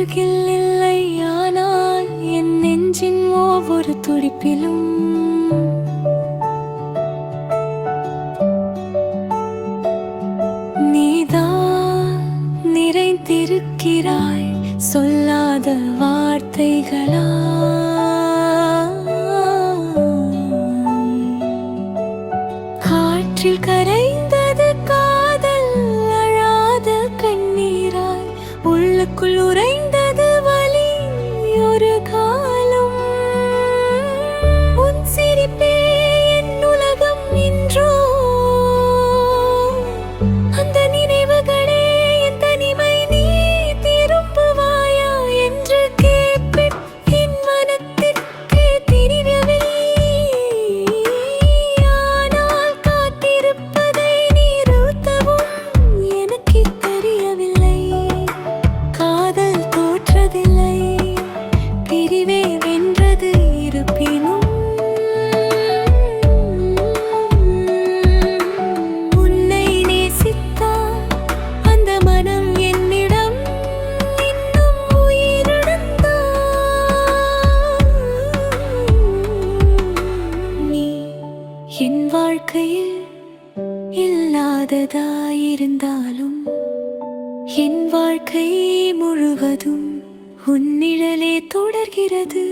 அருகில் இல்லை, ஆனால் என் நெஞ்சின் ஒவ்வொரு துடிப்பிலும் நீதான் நிறைந்திருக்கிறாய், சொல்லாத வார்த்தைகளா. காற்றில் கரைந்தது காதல், அழாத கண்ணீராய் உள்ளுக்குள் உறைந்தது வலி. ஒரு காலம் உன் சிரிப்பே என் உலகம் என்றோ, அந்த நினைவுகளே என் தனிமை, நீ திரும்புவாயா என்று கேட்பேன் என் மனத்திற்கு தெரியவில்லை. ஆனால் காத்திருப்பதை நிறுத்தவும் எனக்கே தெரியவில்லை. காதல் தோற்றதில்லை, பிரிவே வென்றது. இருப்பினும் உன்னை நேசித்தால் அந்த மனம் என்னிடம் இன்னும் உயிரிழந்தால், நீ என் வாழ்க்கையில் இல்லாததாயிருந்தாலும் என் வாழ்க்கை முழுவதும் உன் நிழலே தொடர்கிறது.